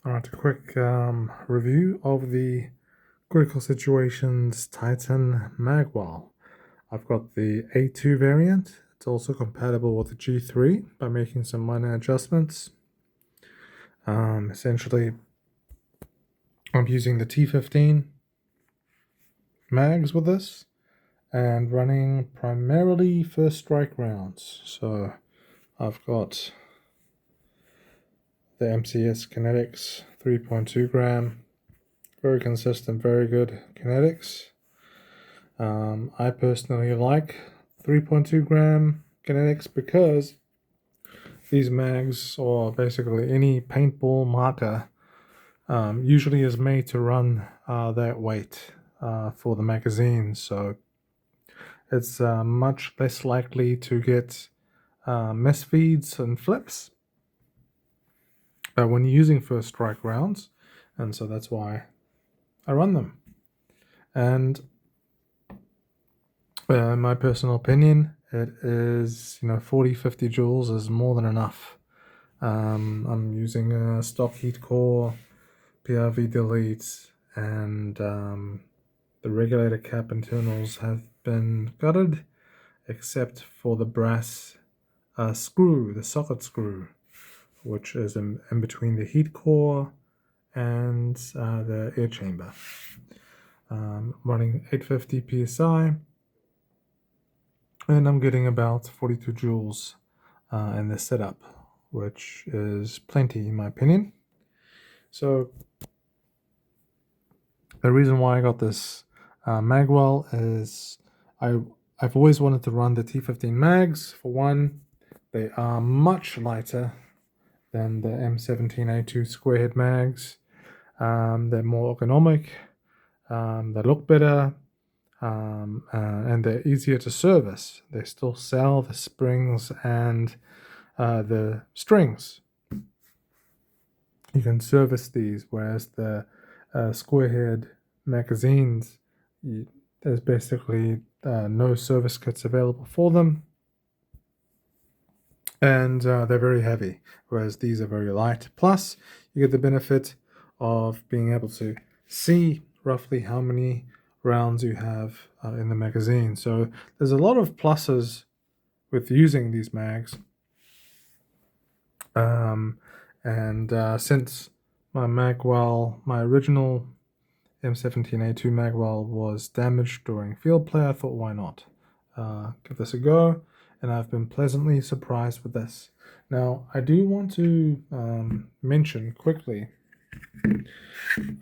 Alright, a quick review of the Critical Situations Titan Magwell. I've got the A2 variant. It's also compatible with the G3 by making some minor adjustments. Essentially, I'm using the T15 mags with this and running primarily first strike rounds. So I've got the MCS Kinetics 3.2 gram. Very consistent, very good kinetics. I personally like 3.2 gram kinetics because these mags, or basically any paintball marker, usually is made to run that weight for the magazine. So it's much less likely to get misfeeds and flips when using first strike rounds, and so that's why I run them. And in my personal opinion, it is, 40-50 joules is more than enough. I'm using a stock heat core, PRV delete, and the regulator cap internals have been gutted, except for the brass screw, the socket screw, which is in between the heat core and the air chamber. Running 850 psi, and I'm getting about 42 joules in this setup, which is plenty in my opinion. So the reason why I got this Magwell is I've always wanted to run the T15 mags. For one, they are much lighter than the M17A2 square head mags. They're more ergonomic, they look better, and they're easier to service. They still sell the springs and the strings. You can service these, whereas the square head magazines, there's basically no service kits available for them, and they're very heavy, whereas these are very light. Plus, you get the benefit of being able to see roughly how many rounds you have in the magazine. So there's a lot of pluses with using these mags. Since my Magwell, my original M17A2 Magwell was damaged during field play, I thought, why not give this a go? And I've been pleasantly surprised with this. Now, I do want to mention quickly,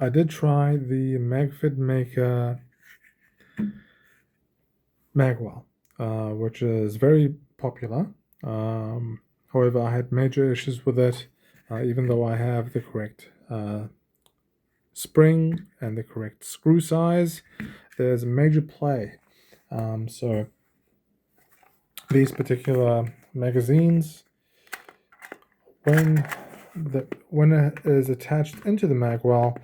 I did try the Magfit Maker Magwell, which is very popular. However, I had major issues with it, even though I have the correct spring and the correct screw size. There's major play. So these particular magazines, when it is attached into the Magwell,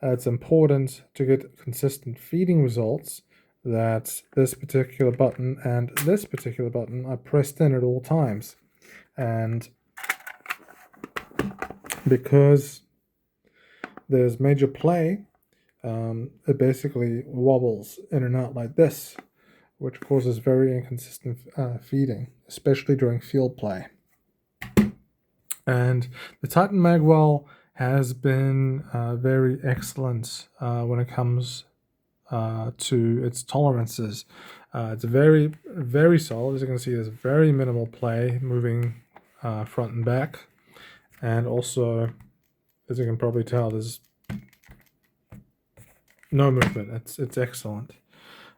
it's important to get consistent feeding results that this particular button and this particular button are pressed in at all times. And because there's major play, it basically wobbles in and out like this, which causes very inconsistent feeding, especially during field play. And the Titan Magwell has been very excellent when it comes to its tolerances. It's very, very solid. As you can see, there's very minimal play moving front and back, and also, as you can probably tell, there's no movement. It's excellent.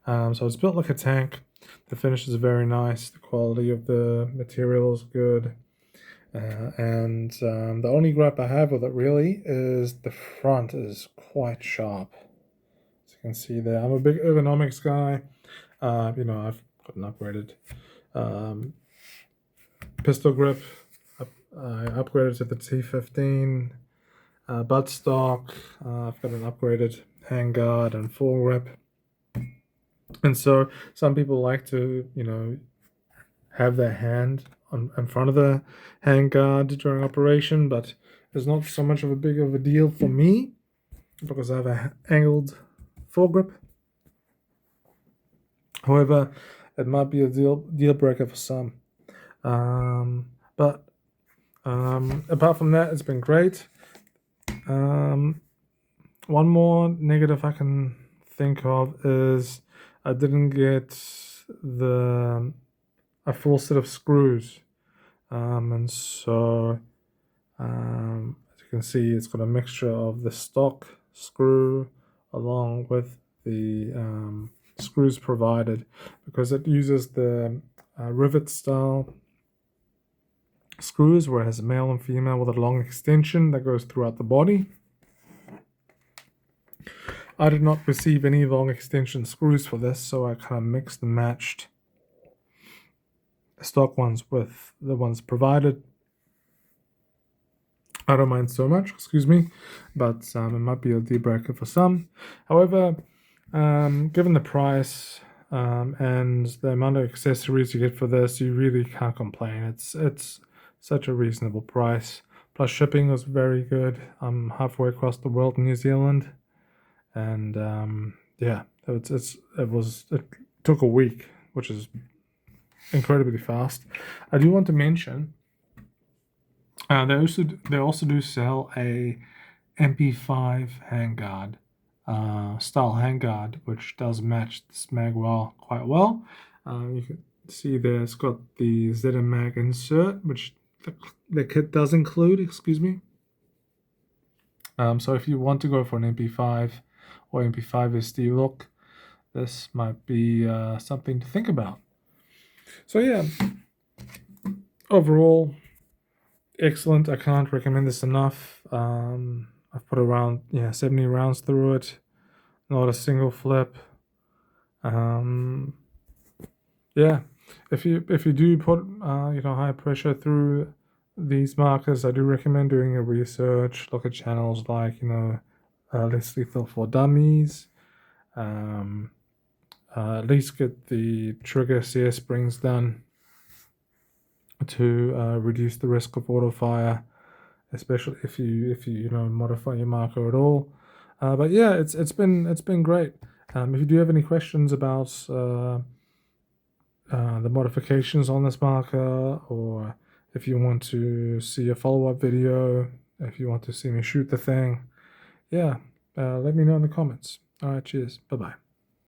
So it's built like a tank. The finish is very nice. The quality of the material is good. And the only gripe I have with it really is the front is quite sharp. As you can see there, I'm a big ergonomics guy. I've got an upgraded pistol grip. I upgraded to the T15 buttstock. I've got an upgraded handguard and foregrip. And so some people like to, have their hand in front of the handguard during operation, but is not so much of a big of a deal for me because I have a angled foregrip. However, it might be a deal breaker for some. But apart from that, it's been great. One more negative I can think of is I didn't get a full set of screws, and so as you can see, it's got a mixture of the stock screw along with the screws provided, because it uses the rivet style screws where it has a male and female with a long extension that goes throughout the body. I did not receive any long extension screws for this, so I kind of mixed and matched the stock ones with the ones provided. I don't mind so much, excuse me, but it might be a deal breaker for some. However, given the price and the amount of accessories you get for this, you really can't complain. It's such a reasonable price. Plus shipping was very good. I'm halfway across the world in New Zealand, and yeah, it took a week, which is incredibly fast. I do want to mention they also do sell a MP5 handguard style handguard, which does match this Magwell quite well. You can see there it's got the ZM Mag insert, which the kit does include, excuse me. So if you want to go for an MP5 or MP5 SD look, this might be something to think about. So yeah, overall, excellent. I can't recommend this enough. I've put around 70 rounds through it, not a single flip. Yeah, if you do put high pressure through these markers, I do recommend doing a research. Look at channels like Less Lethal for Dummies. At least get the trigger CS springs done to reduce the risk of auto fire, especially if you modify your marker at all. But yeah, it's been great. If you do have any questions about the modifications on this marker, or if you want to see a follow-up video, if you want to see me shoot the thing, yeah, let me know in the comments. All right, cheers, bye-bye.